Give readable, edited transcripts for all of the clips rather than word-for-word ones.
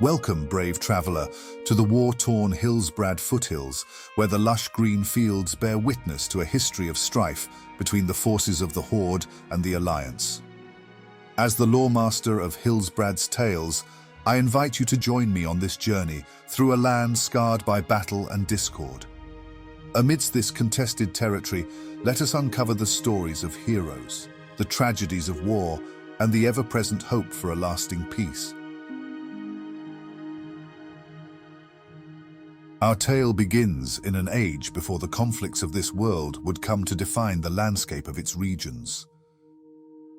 Welcome, brave traveller, to the war-torn Hillsbrad Foothills, where the lush green fields bear witness to a history of strife between the forces of the Horde and the Alliance. As the loremaster of Hillsbrad's tales, I invite you to join me on this journey through a land scarred by battle and discord. Amidst this contested territory, let us uncover the stories of heroes, the tragedies of war, and the ever-present hope for a lasting peace. Our tale begins in an age before the conflicts of this world would come to define the landscape of its regions.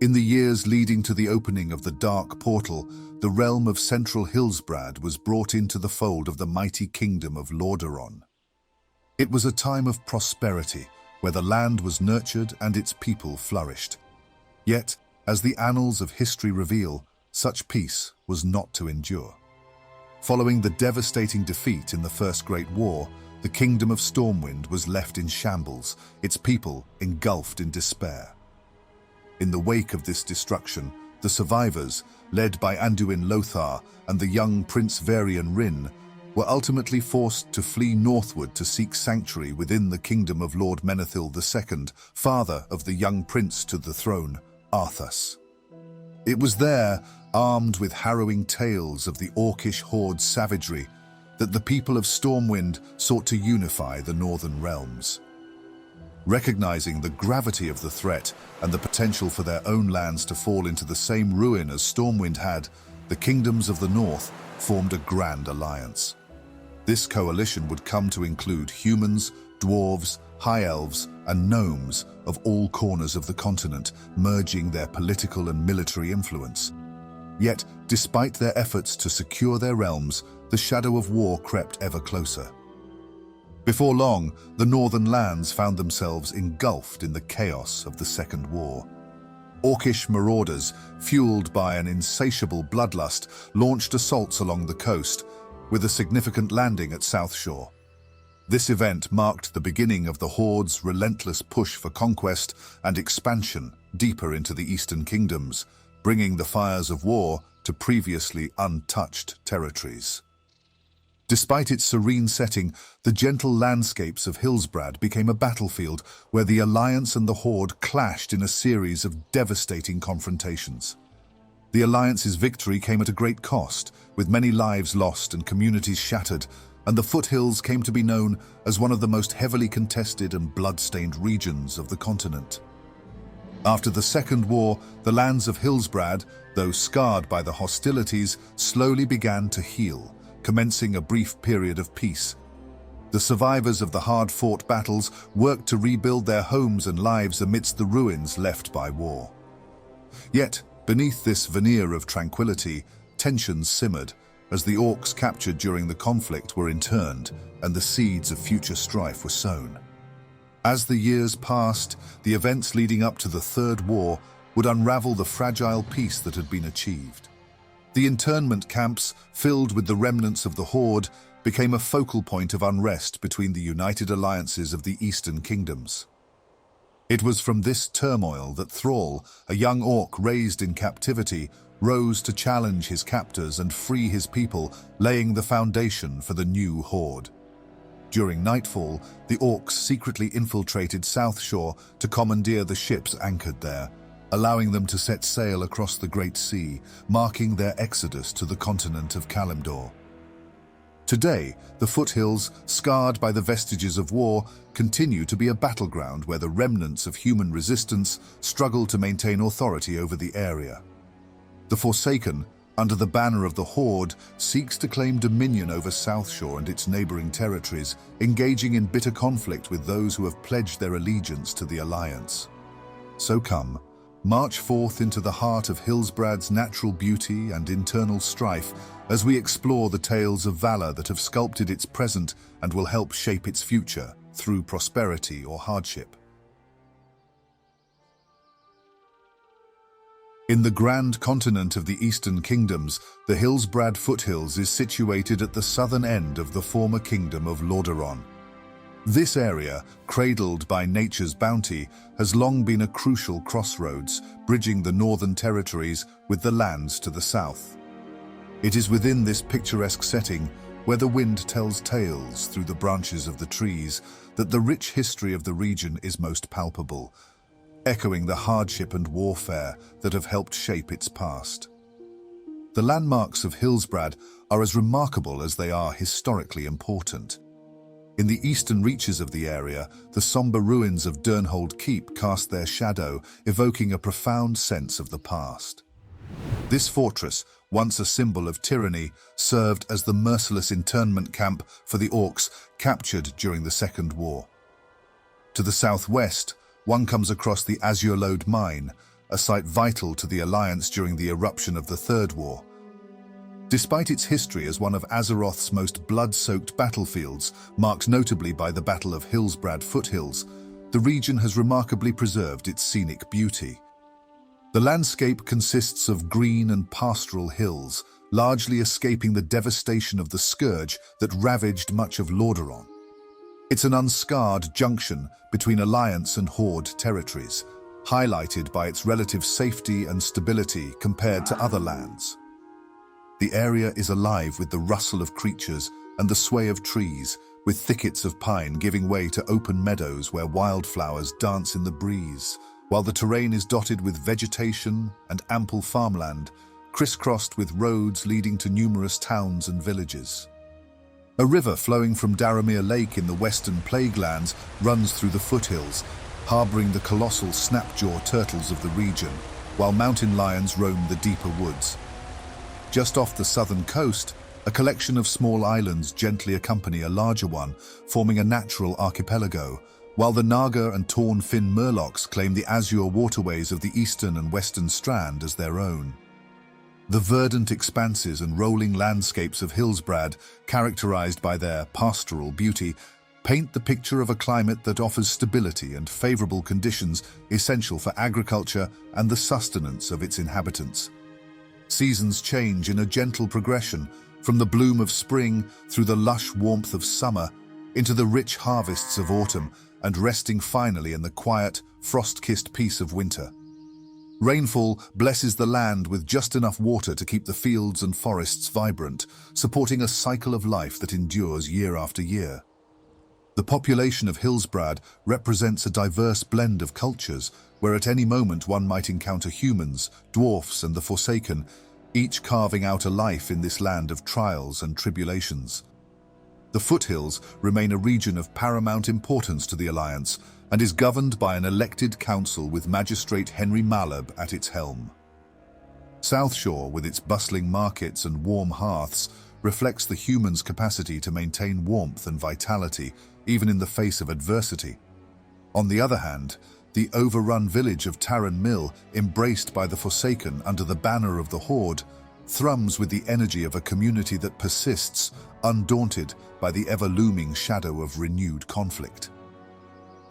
In the years leading to the opening of the Dark Portal, the realm of central Hillsbrad was brought into the fold of the mighty kingdom of Lordaeron. It was a time of prosperity, where the land was nurtured and its people flourished. Yet, as the annals of history reveal, such peace was not to endure. Following the devastating defeat in the First Great War, the Kingdom of Stormwind was left in shambles, its people engulfed in despair. In the wake of this destruction, the survivors, led by Anduin Lothar and the young Prince Varian Rin, were ultimately forced to flee northward to seek sanctuary within the kingdom of Lord Menethil II, father of the young prince to the throne, Arthas. It was there, armed with harrowing tales of the Orcish Horde's savagery, that the people of Stormwind sought to unify the northern realms. Recognizing the gravity of the threat and the potential for their own lands to fall into the same ruin as Stormwind had, the kingdoms of the north formed a grand alliance. This coalition would come to include humans, dwarves, high elves, and gnomes of all corners of the continent, merging their political and military influence. Yet, despite their efforts to secure their realms, the shadow of war crept ever closer. Before long, the northern lands found themselves engulfed in the chaos of the Second War. Orcish marauders, fueled by an insatiable bloodlust, launched assaults along the coast, with a significant landing at Southshore. This event marked the beginning of the Horde's relentless push for conquest and expansion deeper into the eastern kingdoms, bringing the fires of war to previously untouched territories. Despite its serene setting, the gentle landscapes of Hillsbrad became a battlefield where the Alliance and the Horde clashed in a series of devastating confrontations. The Alliance's victory came at a great cost, with many lives lost and communities shattered, and the foothills came to be known as one of the most heavily contested and blood-stained regions of the continent. After the Second War, the lands of Hillsbrad, though scarred by the hostilities, slowly began to heal, commencing a brief period of peace. The survivors of the hard-fought battles worked to rebuild their homes and lives amidst the ruins left by war. Yet, beneath this veneer of tranquility, tensions simmered, as the orcs captured during the conflict were interned and the seeds of future strife were sown. As the years passed, the events leading up to the Third War would unravel the fragile peace that had been achieved. The internment camps, filled with the remnants of the Horde, became a focal point of unrest between the united alliances of the Eastern Kingdoms. It was from this turmoil that Thrall, a young orc raised in captivity, rose to challenge his captors and free his people, laying the foundation for the new Horde. During nightfall, the orcs secretly infiltrated Southshore to commandeer the ships anchored there, allowing them to set sail across the Great Sea, marking their exodus to the continent of Kalimdor. Today, the foothills, scarred by the vestiges of war, continue to be a battleground where the remnants of human resistance struggle to maintain authority over the area. The Forsaken, under the banner of the Horde, seeks to claim dominion over Southshore and its neighboring territories, engaging in bitter conflict with those who have pledged their allegiance to the Alliance. So come, march forth into the heart of Hillsbrad's natural beauty and internal strife as we explore the tales of valor that have sculpted its present and will help shape its future through prosperity or hardship. In the grand continent of the Eastern Kingdoms, the Hillsbrad Foothills is situated at the southern end of the former kingdom of Lordaeron. This area, cradled by nature's bounty, has long been a crucial crossroads, bridging the northern territories with the lands to the south. It is within this picturesque setting, where the wind tells tales through the branches of the trees, that the rich history of the region is most palpable, echoing the hardship and warfare that have helped shape its past. The landmarks of Hillsbrad are as remarkable as they are historically important. In the eastern reaches of the area, the somber ruins of Durnholde Keep cast their shadow, evoking a profound sense of the past. This fortress, once a symbol of tyranny, served as the merciless internment camp for the orcs captured during the Second War. To the southwest, one comes across the Azurelode mine, a site vital to the Alliance during the eruption of the Third War. Despite its history as one of Azeroth's most blood-soaked battlefields, marked notably by the Battle of Hillsbrad Foothills, the region has remarkably preserved its scenic beauty. The landscape consists of green and pastoral hills, largely escaping the devastation of the scourge that ravaged much of Lordaeron. It's an unscarred junction between Alliance and Horde territories, highlighted by its relative safety and stability compared to other lands. The area is alive with the rustle of creatures and the sway of trees, with thickets of pine giving way to open meadows where wildflowers dance in the breeze, while the terrain is dotted with vegetation and ample farmland, crisscrossed with roads leading to numerous towns and villages. A river flowing from Daramir Lake in the western Plaguelands runs through the foothills, harboring the colossal snapjaw turtles of the region, while mountain lions roam the deeper woods. Just off the southern coast, a collection of small islands gently accompany a larger one, forming a natural archipelago, while the Naga and Torn Fin Murlocs claim the azure waterways of the eastern and western strand as their own. The verdant expanses and rolling landscapes of Hillsbrad, characterized by their pastoral beauty, paint the picture of a climate that offers stability and favorable conditions essential for agriculture and the sustenance of its inhabitants. Seasons change in a gentle progression, from the bloom of spring through the lush warmth of summer into the rich harvests of autumn and resting finally in the quiet, frost-kissed peace of winter. Rainfall blesses the land with just enough water to keep the fields and forests vibrant, supporting a cycle of life that endures year after year. The population of Hillsbrad represents a diverse blend of cultures, where at any moment one might encounter humans, dwarfs and the Forsaken, each carving out a life in this land of trials and tribulations. The foothills remain a region of paramount importance to the Alliance and is governed by an elected council with Magistrate Henry Malab at its helm. Southshore, with its bustling markets and warm hearths, reflects the humans' capacity to maintain warmth and vitality, even in the face of adversity. On the other hand, the overrun village of Tarren Mill, embraced by the Forsaken under the banner of the Horde, thrums with the energy of a community that persists, undaunted by the ever-looming shadow of renewed conflict.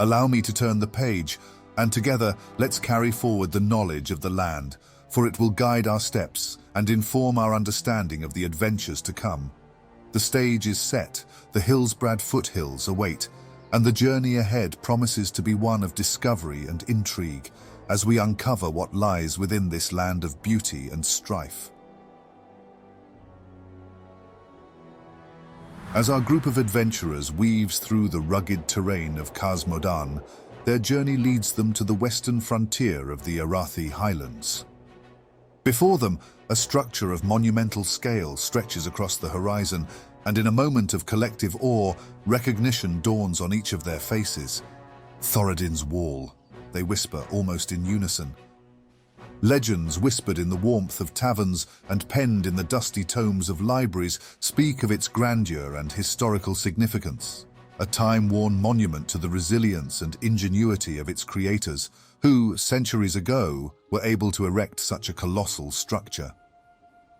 Allow me to turn the page, and together let's carry forward the knowledge of the land, for it will guide our steps and inform our understanding of the adventures to come. The stage is set, the Hillsbrad Foothills await, and the journey ahead promises to be one of discovery and intrigue as we uncover what lies within this land of beauty and strife. As our group of adventurers weaves through the rugged terrain of Khazmodan, their journey leads them to the western frontier of the Arathi Highlands. Before them, a structure of monumental scale stretches across the horizon, and in a moment of collective awe, recognition dawns on each of their faces. Thoradin's Wall, they whisper almost in unison. Legends whispered in the warmth of taverns and penned in the dusty tomes of libraries speak of its grandeur and historical significance, a time-worn monument to the resilience and ingenuity of its creators, who, centuries ago, were able to erect such a colossal structure.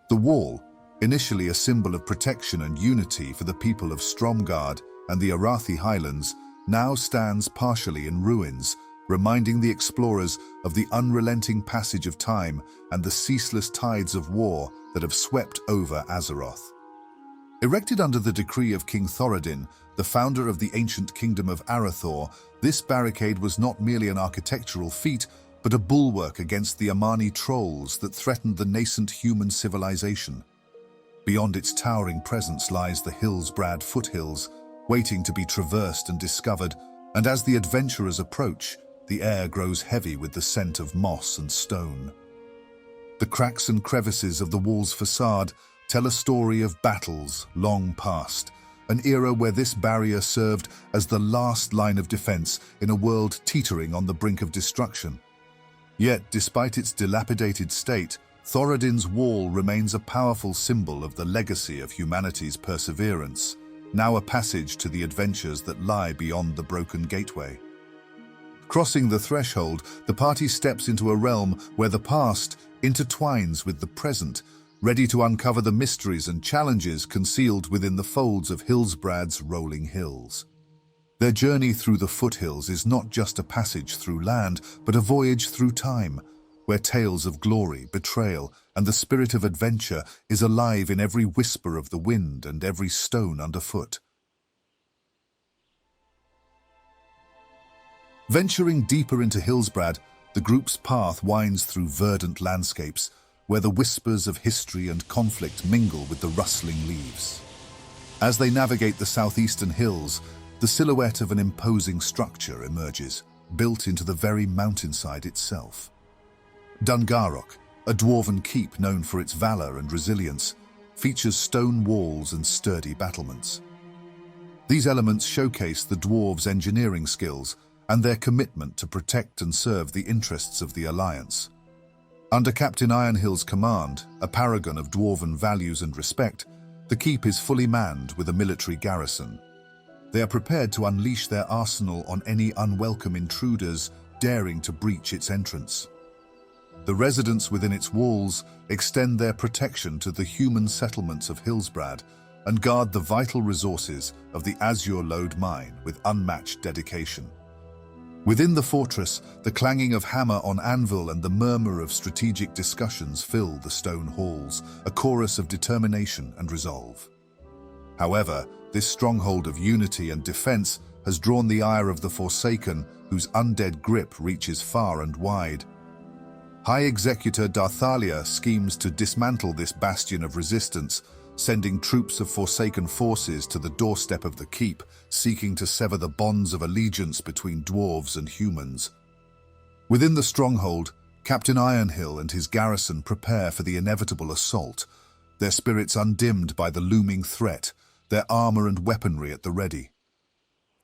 The wall, initially a symbol of protection and unity for the people of Stromgarde and the Arathi Highlands, now stands partially in ruins, reminding the explorers of the unrelenting passage of time and the ceaseless tides of war that have swept over Azeroth. Erected under the decree of King Thoradin, the founder of the ancient kingdom of Arathor, this barricade was not merely an architectural feat, but a bulwark against the Amani trolls that threatened the nascent human civilization. Beyond its towering presence lies the Hillsbrad Foothills, waiting to be traversed and discovered, and as the adventurers approach, the air grows heavy with the scent of moss and stone. The cracks and crevices of the wall's facade tell a story of battles long past, an era where this barrier served as the last line of defense in a world teetering on the brink of destruction. Yet, despite its dilapidated state, Thoradin's wall remains a powerful symbol of the legacy of humanity's perseverance, now a passage to the adventures that lie beyond the broken gateway. Crossing the threshold, the party steps into a realm where the past intertwines with the present, ready to uncover the mysteries and challenges concealed within the folds of Hillsbrad's rolling hills. Their journey through the foothills is not just a passage through land, but a voyage through time, where tales of glory, betrayal, and the spirit of adventure is alive in every whisper of the wind and every stone underfoot. Venturing deeper into Hillsbrad, the group's path winds through verdant landscapes, where the whispers of history and conflict mingle with the rustling leaves. As they navigate the southeastern hills, the silhouette of an imposing structure emerges, built into the very mountainside itself. Garok, a dwarven keep known for its valor and resilience, features stone walls and sturdy battlements. These elements showcase the dwarves' engineering skills and their commitment to protect and serve the interests of the Alliance. Under Captain Ironhill's command, a paragon of dwarven values and respect, the keep is fully manned with a military garrison. They are prepared to unleash their arsenal on any unwelcome intruders daring to breach its entrance. The residents within its walls extend their protection to the human settlements of Hillsbrad and guard the vital resources of the Azurelode mine with unmatched dedication. Within the fortress, the clanging of hammer on anvil and the murmur of strategic discussions fill the stone halls, a chorus of determination and resolve. However, this stronghold of unity and defense has drawn the ire of the Forsaken, whose undead grip reaches far and wide. High Executor Darthalia schemes to dismantle this bastion of resistance, sending troops of Forsaken forces to the doorstep of the keep, seeking to sever the bonds of allegiance between dwarves and humans. Within the stronghold, Captain Ironhill and his garrison prepare for the inevitable assault, their spirits undimmed by the looming threat, their armor and weaponry at the ready.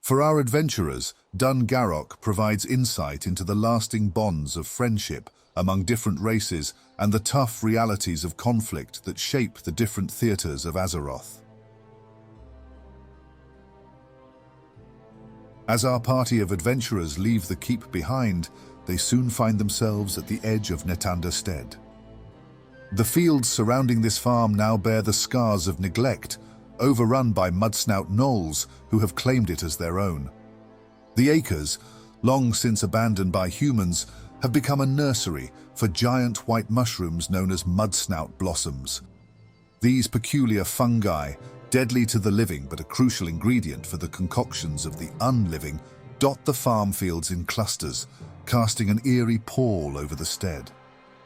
For our adventurers, Garok provides insight into the lasting bonds of friendship among different races and the tough realities of conflict that shape the different theaters of Azeroth. As our party of adventurers leave the keep behind, they soon find themselves at the edge of Nethander Stead. The fields surrounding this farm now bear the scars of neglect, overrun by mudsnout gnolls who have claimed it as their own. The acres, long since abandoned by humans, have become a nursery for giant white mushrooms known as mudsnout blossoms. These peculiar fungi, deadly to the living but a crucial ingredient for the concoctions of the unliving, dot the farm fields in clusters, casting an eerie pall over the stead.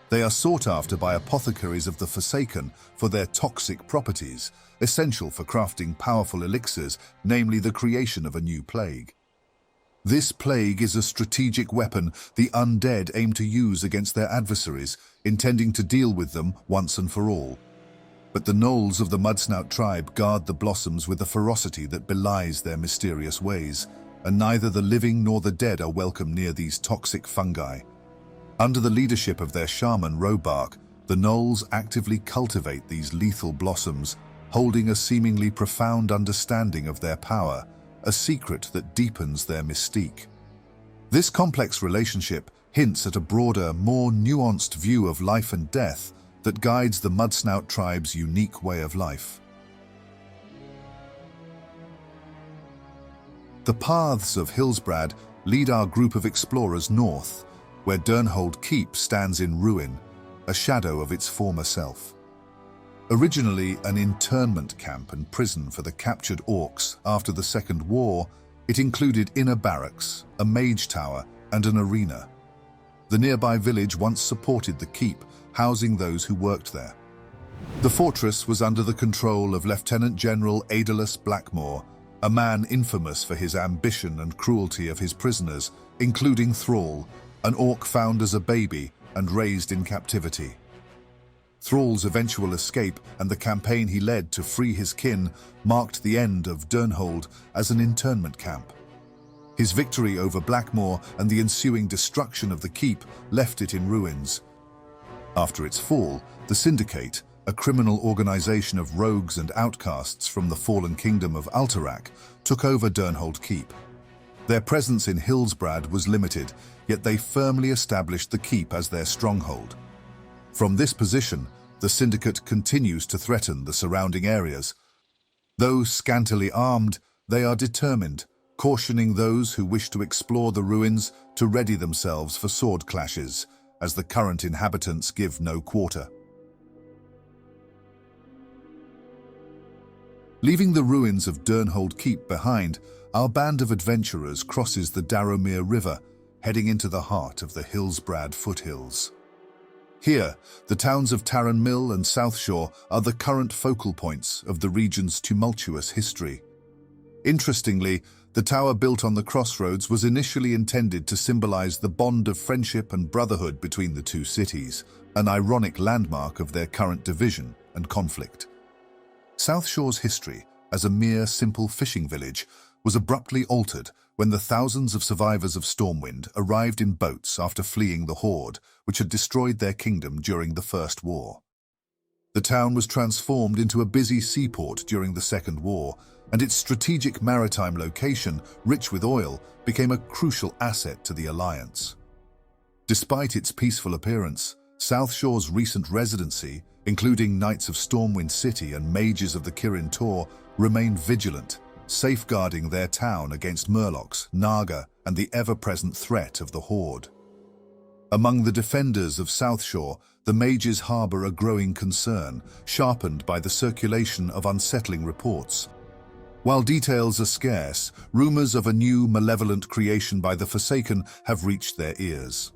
They are sought after by apothecaries of the Forsaken for their toxic properties, essential for crafting powerful elixirs, namely the creation of a new plague. This plague is a strategic weapon the undead aim to use against their adversaries, intending to deal with them once and for all. But the gnolls of the Mudsnout tribe guard the blossoms with a ferocity that belies their mysterious ways, and neither the living nor the dead are welcome near these toxic fungi. Under the leadership of their shaman Robark, the gnolls actively cultivate these lethal blossoms, holding a seemingly profound understanding of their power, a secret that deepens their mystique. This complex relationship hints at a broader, more nuanced view of life and death that guides the Mudsnout tribe's unique way of life. The paths of Hillsbrad lead our group of explorers north, where Durnholde Keep stands in ruin, a shadow of its former self. Originally an internment camp and prison for the captured orcs after the Second War, it included inner barracks, a mage tower, and an arena. The nearby village once supported the keep, housing those who worked there. The fortress was under the control of Lieutenant General Aedalus Blackmore, a man infamous for his ambition and cruelty of his prisoners, including Thrall, an orc found as a baby and raised in captivity. Thrall's eventual escape and the campaign he led to free his kin marked the end of Durnholde as an internment camp. His victory over Blackmore and the ensuing destruction of the keep left it in ruins. After its fall, the Syndicate, a criminal organization of rogues and outcasts from the fallen kingdom of Alterac, took over Durnholde Keep. Their presence in Hillsbrad was limited, yet they firmly established the keep as their stronghold. From this position, the Syndicate continues to threaten the surrounding areas. Though scantily armed, they are determined, cautioning those who wish to explore the ruins to ready themselves for sword clashes, as the current inhabitants give no quarter. Leaving the ruins of Durnholde Keep behind, our band of adventurers crosses the Darrowmere River, heading into the heart of the Hillsbrad Foothills. Here, the towns of Tarren Mill and Southshore are the current focal points of the region's tumultuous history. Interestingly, the tower built on the crossroads was initially intended to symbolize the bond of friendship and brotherhood between the two cities, an ironic landmark of their current division and conflict. Southshore's history, as a mere simple fishing village, was abruptly altered when the thousands of survivors of Stormwind arrived in boats after fleeing the Horde, which had destroyed their kingdom during the First War. The town was transformed into a busy seaport during the Second War, and its strategic maritime location, rich with oil, became a crucial asset to the Alliance. Despite its peaceful appearance, Southshore's recent residency, including Knights of Stormwind City and mages of the Kirin Tor, remained vigilant, safeguarding their town against Murlocs, Naga, and the ever-present threat of the Horde. Among the defenders of Southshore, the mages harbor a growing concern, sharpened by the circulation of unsettling reports. While details are scarce, rumors of a new malevolent creation by the Forsaken have reached their ears.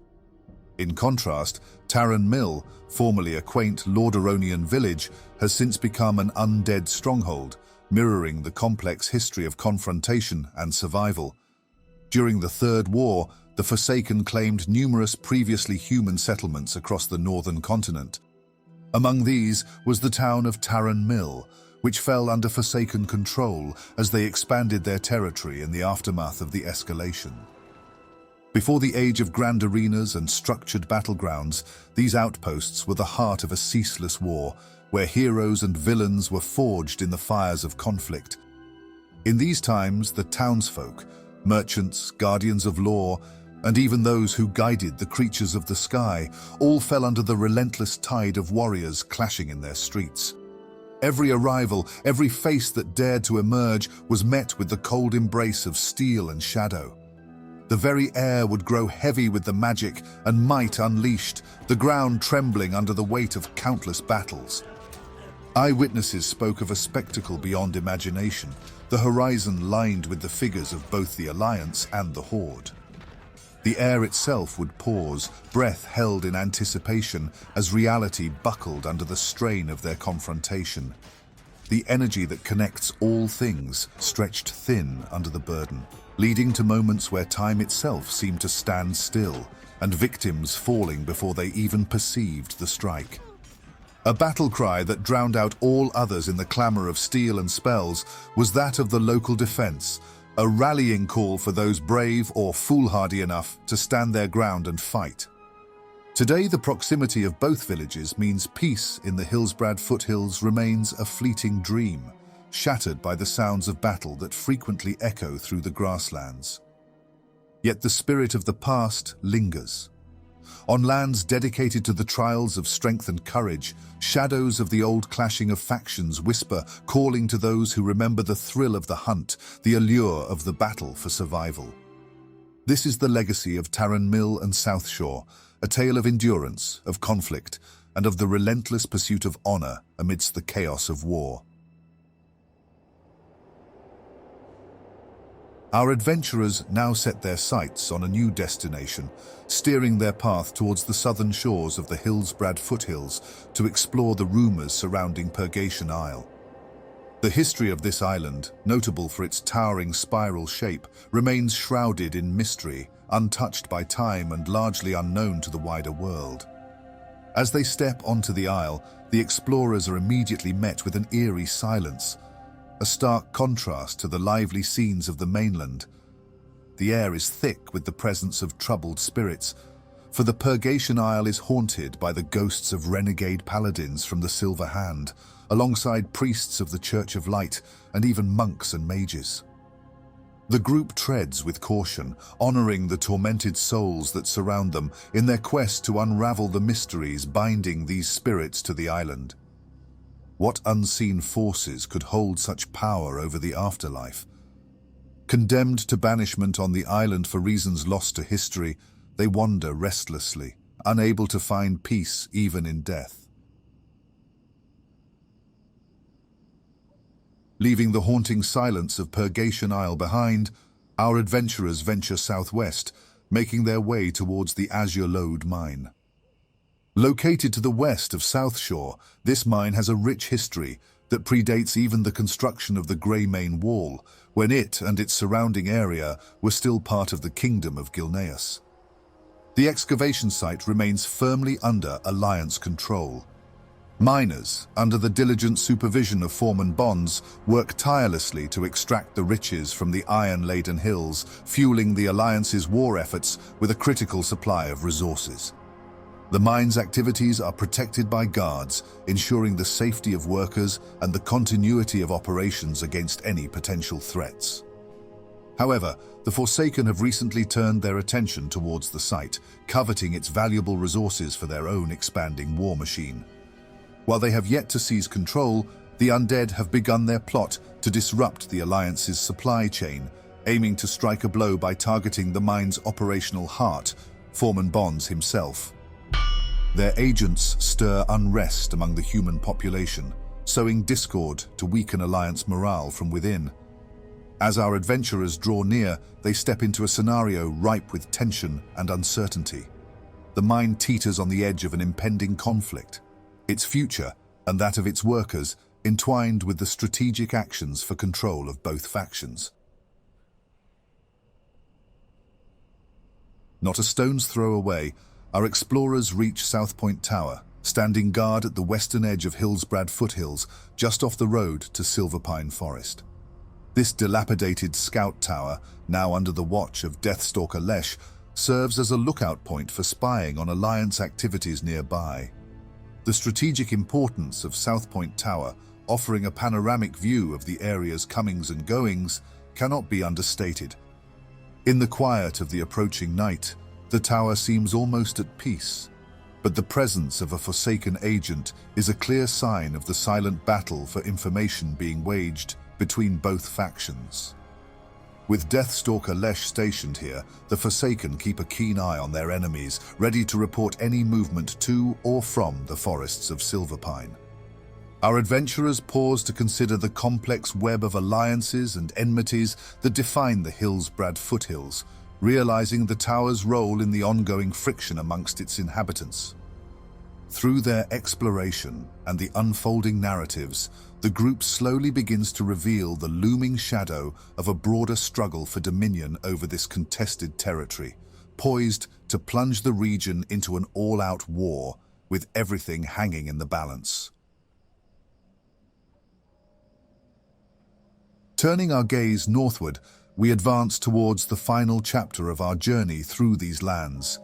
In contrast, Tarren Mill, formerly a quaint Lordaeronian village, has since become an undead stronghold, mirroring the complex history of confrontation and survival. During the Third War, the Forsaken claimed numerous previously human settlements across the northern continent. Among these was the town of Tarren Mill, which fell under Forsaken control as they expanded their territory in the aftermath of the escalation. Before the age of grand arenas and structured battlegrounds, these outposts were the heart of a ceaseless war, where heroes and villains were forged in the fires of conflict. In these times, the townsfolk, merchants, guardians of law, and even those who guided the creatures of the sky, all fell under the relentless tide of warriors clashing in their streets. Every arrival, every face that dared to emerge, was met with the cold embrace of steel and shadow. The very air would grow heavy with the magic and might unleashed, the ground trembling under the weight of countless battles. Eyewitnesses spoke of a spectacle beyond imagination, the horizon lined with the figures of both the Alliance and the Horde. The air itself would pause, breath held in anticipation as reality buckled under the strain of their confrontation. The energy that connects all things stretched thin under the burden, leading to moments where time itself seemed to stand still, and victims falling before they even perceived the strike. A battle cry that drowned out all others in the clamor of steel and spells was that of the local defense, a rallying call for those brave or foolhardy enough to stand their ground and fight. Today, the proximity of both villages means peace in the Hillsbrad Foothills remains a fleeting dream, shattered by the sounds of battle that frequently echo through the grasslands. Yet the spirit of the past lingers. On lands dedicated to the trials of strength and courage, shadows of the old clashing of factions whisper, calling to those who remember the thrill of the hunt, the allure of the battle for survival. This is the legacy of Tarren Mill and Southshore, a tale of endurance, of conflict, and of the relentless pursuit of honor amidst the chaos of war. Our adventurers now set their sights on a new destination, steering their path towards the southern shores of the Hillsbrad Foothills to explore the rumors surrounding Purgation Isle. The history of this island, notable for its towering spiral shape, remains shrouded in mystery, untouched by time and largely unknown to the wider world. As they step onto the isle, the explorers are immediately met with an eerie silence, a stark contrast to the lively scenes of the mainland. The air is thick with the presence of troubled spirits, for the Purgation Isle is haunted by the ghosts of renegade paladins from the Silver Hand, alongside priests of the Church of Light and even monks and mages. The group treads with caution, honoring the tormented souls that surround them in their quest to unravel the mysteries binding these spirits to the island. What unseen forces could hold such power over the afterlife? Condemned to banishment on the island for reasons lost to history, they wander restlessly, unable to find peace even in death. Leaving the haunting silence of Purgation Isle behind, our adventurers venture southwest, making their way towards the Azurelode mine. Located to the west of Southshore, this mine has a rich history that predates even the construction of the Grey Main Wall, when it and its surrounding area were still part of the Kingdom of Gilneas. The excavation site remains firmly under Alliance control. Miners, under the diligent supervision of Foreman Bonds, work tirelessly to extract the riches from the iron-laden hills, fueling the Alliance's war efforts with a critical supply of resources. The mine's activities are protected by guards, ensuring the safety of workers and the continuity of operations against any potential threats. However, the Forsaken have recently turned their attention towards the site, coveting its valuable resources for their own expanding war machine. While they have yet to seize control, the undead have begun their plot to disrupt the Alliance's supply chain, aiming to strike a blow by targeting the mine's operational heart, Foreman Bonds himself. Their agents stir unrest among the human population, sowing discord to weaken Alliance morale from within. As our adventurers draw near, they step into a scenario ripe with tension and uncertainty. The mine teeters on the edge of an impending conflict, its future and that of its workers entwined with the strategic actions for control of both factions. Not a stone's throw away, our explorers reach Southpoint Tower, standing guard at the western edge of Hillsbrad Foothills, just off the road to Silverpine Forest. This dilapidated scout tower, now under the watch of Deathstalker Lesh, serves as a lookout point for spying on Alliance activities nearby. The strategic importance of Southpoint Tower, offering a panoramic view of the area's comings and goings, cannot be understated. In the quiet of the approaching night, the tower seems almost at peace, but the presence of a Forsaken agent is a clear sign of the silent battle for information being waged between both factions. With Deathstalker Lesh stationed here, the Forsaken keep a keen eye on their enemies, ready to report any movement to or from the forests of Silverpine. Our adventurers pause to consider the complex web of alliances and enmities that define the Hillsbrad Foothills, realizing the tower's role in the ongoing friction amongst its inhabitants. Through their exploration and the unfolding narratives, the group slowly begins to reveal the looming shadow of a broader struggle for dominion over this contested territory, poised to plunge the region into an all-out war, with everything hanging in the balance. Turning our gaze northward, we advance towards the final chapter of our journey through these lands.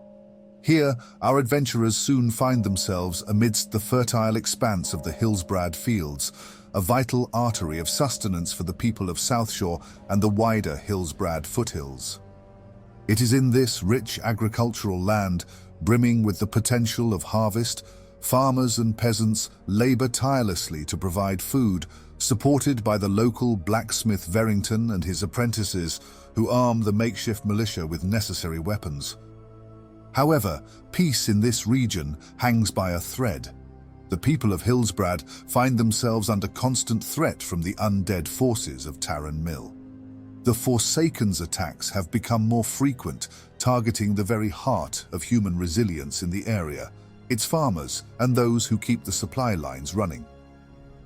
Here, our adventurers soon find themselves amidst the fertile expanse of the Hillsbrad Fields, a vital artery of sustenance for the people of Southshore and the wider Hillsbrad Foothills. It is in this rich agricultural land, brimming with the potential of harvest, farmers and peasants labor tirelessly to provide food, supported by the local blacksmith Verrington and his apprentices, who arm the makeshift militia with necessary weapons. However, peace in this region hangs by a thread. The people of Hillsbrad find themselves under constant threat from the undead forces of Tarren Mill. the Forsaken's attacks have become more frequent, targeting the very heart of human resilience in the area, its farmers and those who keep the supply lines running.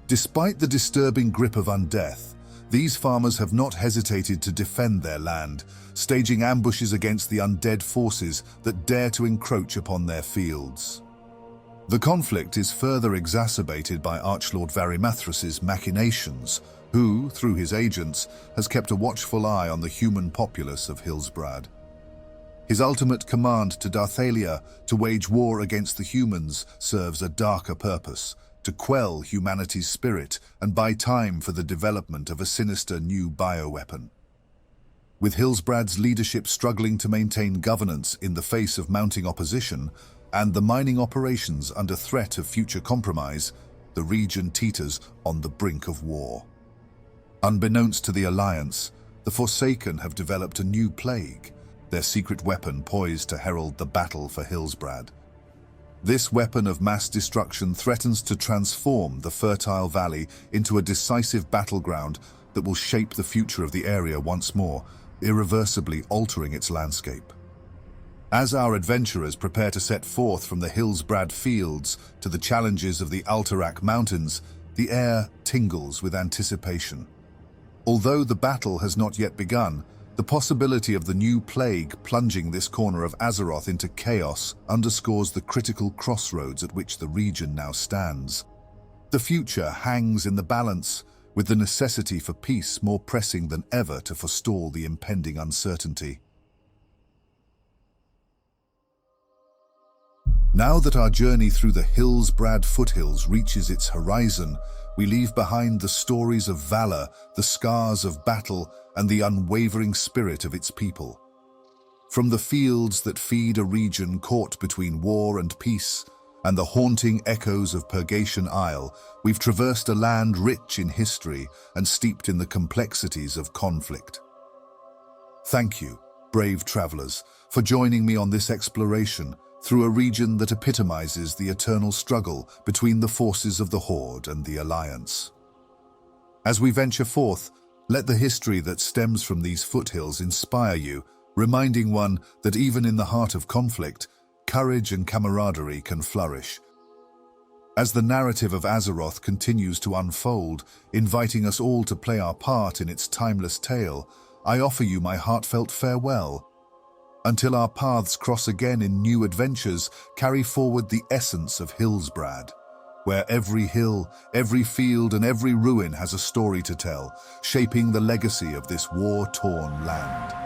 Despite the disturbing grip of undeath, these farmers have not hesitated to defend their land, staging ambushes against the undead forces that dare to encroach upon their fields. The conflict is further exacerbated by Archlord Varimathras's machinations, who, through his agents, has kept a watchful eye on the human populace of Hillsbrad. His ultimate command to Darthalia to wage war against the humans serves a darker purpose, to quell humanity's spirit and buy time for the development of a sinister new bioweapon. With Hillsbrad's leadership struggling to maintain governance in the face of mounting opposition, and the mining operations under threat of future compromise, the region teeters on the brink of war. Unbeknownst to the Alliance, the Forsaken have developed a new plague, their secret weapon poised to herald the battle for Hillsbrad. This weapon of mass destruction threatens to transform the fertile valley into a decisive battleground that will shape the future of the area once more, irreversibly altering its landscape. As our adventurers prepare to set forth from the Hillsbrad fields to the challenges of the Alterac Mountains, the air tingles with anticipation. Although the battle has not yet begun, the possibility of the new plague plunging this corner of Azeroth into chaos underscores the critical crossroads at which the region now stands. The future hangs in the balance, with the necessity for peace more pressing than ever to forestall the impending uncertainty. Now that our journey through the Hillsbrad Foothills reaches its horizon, we leave behind the stories of valor, the scars of battle, and the unwavering spirit of its people. From the fields that feed a region caught between war and peace, and the haunting echoes of Purgation Isle, we've traversed a land rich in history and steeped in the complexities of conflict. Thank you, brave travelers, for joining me on this exploration through a region that epitomizes the eternal struggle between the forces of the Horde and the Alliance. As we venture forth, let the history that stems from these foothills inspire you, reminding one that even in the heart of conflict, courage and camaraderie can flourish. As the narrative of Azeroth continues to unfold, inviting us all to play our part in its timeless tale, I offer you my heartfelt farewell. Until our paths cross again in new adventures, carry forward the essence of Hillsbrad, where every hill, every field, and every ruin has a story to tell, shaping the legacy of this war-torn land.